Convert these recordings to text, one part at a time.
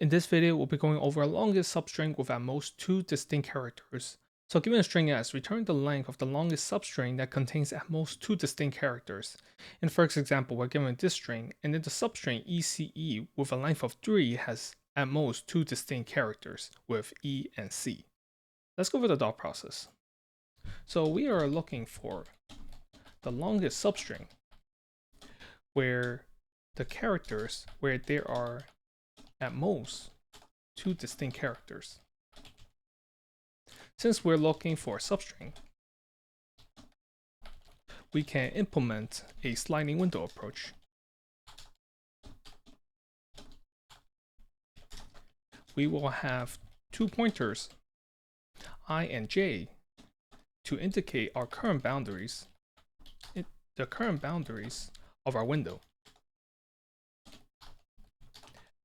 In this video, we'll be going over a longest substring with at most 2 distinct characters. So given a string s, return the length of the longest substring that contains at most 2 distinct characters. In the first example, we're given this string, and then the substring ECE with a length of 3 has at most 2 distinct characters with E and C. Let's go over the dot process. So we are looking for the longest substring where the characters, where there are at most 2 distinct characters. Since we're looking for a substring, we can implement a sliding window approach. We will have 2 pointers, I and j, to indicate our current boundaries, the current boundaries of our window.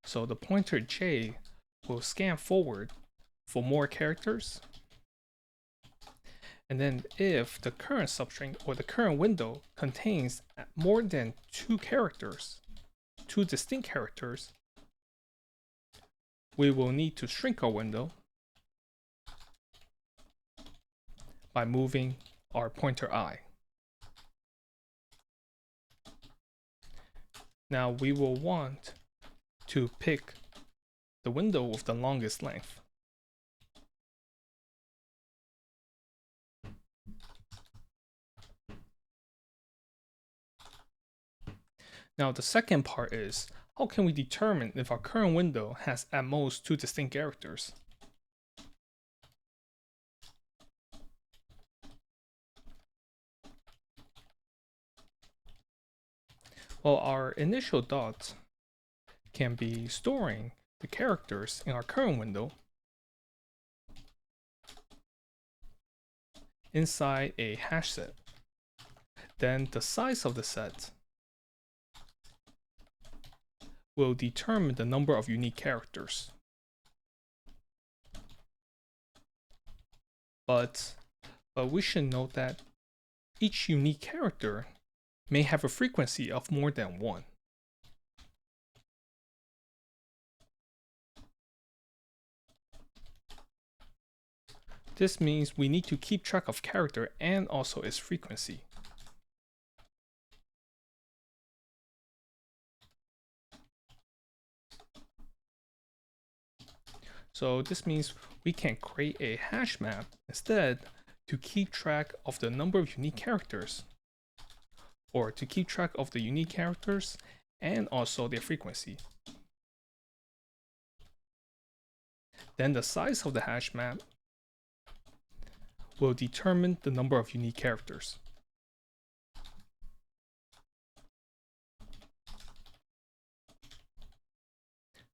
So the pointer j will scan forward for more characters. And then if the current substring or the current window contains more than 2 characters, 2 distinct characters, we will need to shrink our window by moving our pointer I. Now we will want to pick the window with the longest length. Now the second part is, how can we determine if our current window has at most 2 distinct characters? Well, our initial dot can be storing the characters in our current window inside a hash set. Then the size of the set will determine the number of unique characters. But we should note that each unique character may have a frequency of more than 1. This means we need to keep track of character and also its frequency. So this means we can create a hash map instead to keep track of the number of unique characters, or to keep track of the unique characters and also their frequency. Then the size of the hash map will determine the number of unique characters.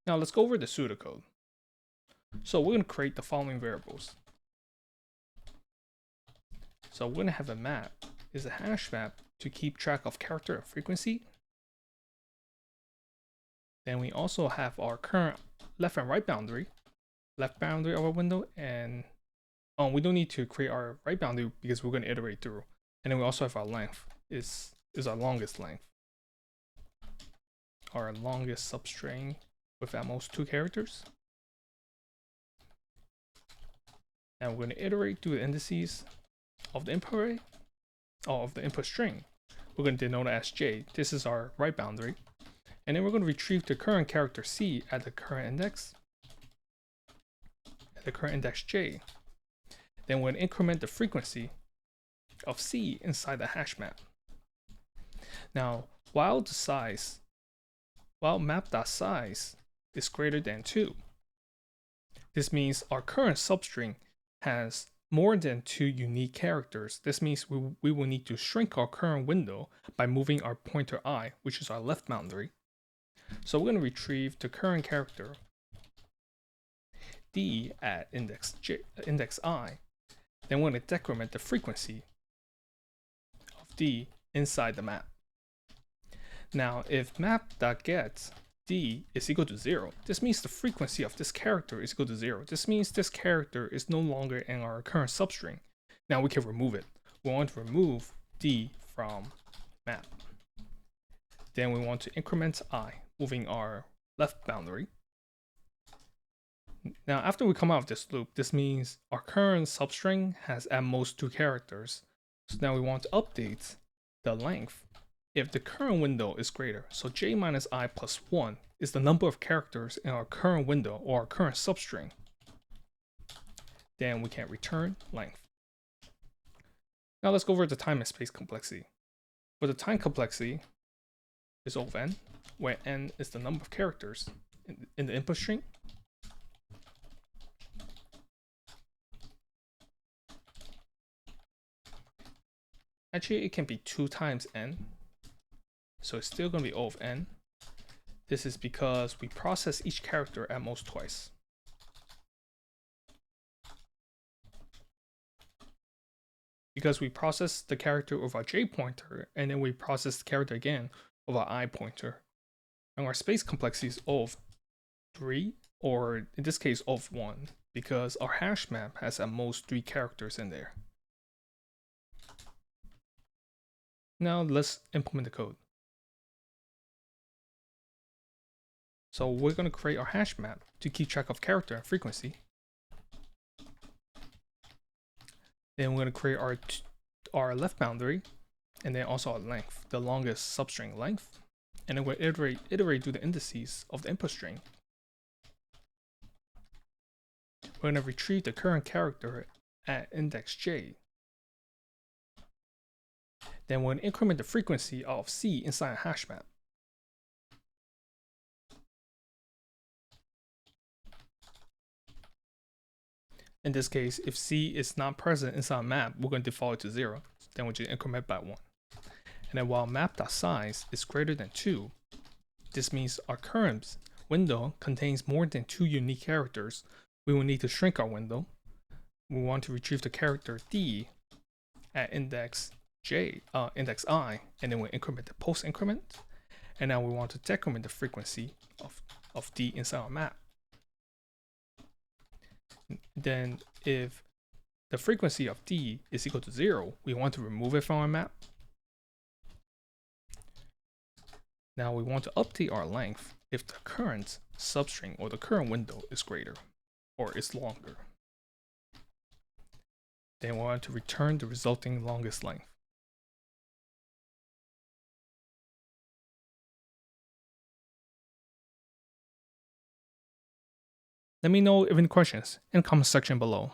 Now let's go over the pseudocode. So we're going to create the following variables. So we're going to have a map, is a hash map to keep track of character and frequency. Then we also have our current left and right boundary, left boundary of our window, and we don't need to create our right boundary because we're going to iterate through. And then we also have our length, is our longest length. Our longest substring with at most 2 characters. And we're going to iterate through the indices of the input array, of the input string. We're going to denote it as j. This is our right boundary. And then we're going to retrieve the current character c at the current index, j. Then we're going to increment the frequency of c inside the hash map. Now, while map.size is greater than 2, this means our current substring has more than 2 unique characters. This means we will need to shrink our current window by moving our pointer I, which is our left boundary. So we're going to retrieve the current character D at index I. Then we're going to decrement the frequency of D inside the map. Now, if map.get D is equal to 0, this means the frequency of this character is equal to 0. This means this character is no longer in our current substring. Now we can remove it. We want to remove D from map. Then we want to increment I, moving our left boundary. Now, after we come out of this loop, this means our current substring has at most 2 characters. So now we want to update the length if the current window is greater. So j minus I plus 1 is the number of characters in our current window or our current substring. Then we can return length. Now let's go over the time and space complexity. For the time complexity is O of n, where n is the number of characters in the input string. Actually, it can be 2 times n, so it's still going to be O of n. This is because we process each character at most twice. Because we process the character of our j pointer, and then we process the character again of our I pointer. And our space complexity is O of 3, or in this case O of 1, because our hash map has at most 3 characters in there. Now let's implement the code. So we're going to create our hash map to keep track of character and frequency. Then we're going to create our left boundary, and then also our length, the longest substring length. And then we'll iterate through the indices of the input string. We're going to retrieve the current character at index j. Then we're going to increment the frequency of c inside a hash map. In this case, if c is not present inside a map, we're going to default it to 0. Then we just increment by 1. And then while map.size is greater than 2, this means our current window contains more than 2 unique characters. We will need to shrink our window. We want to retrieve the character d at index I, and then we increment the post increment. And now we want to decrement the frequency of d inside our map. Then if the frequency of d is equal to 0, we want to remove it from our map. Now we want to update our length if the current substring or the current window is greater or is longer. Then we want to return the resulting longest length. Let me know if any questions in the comment section below.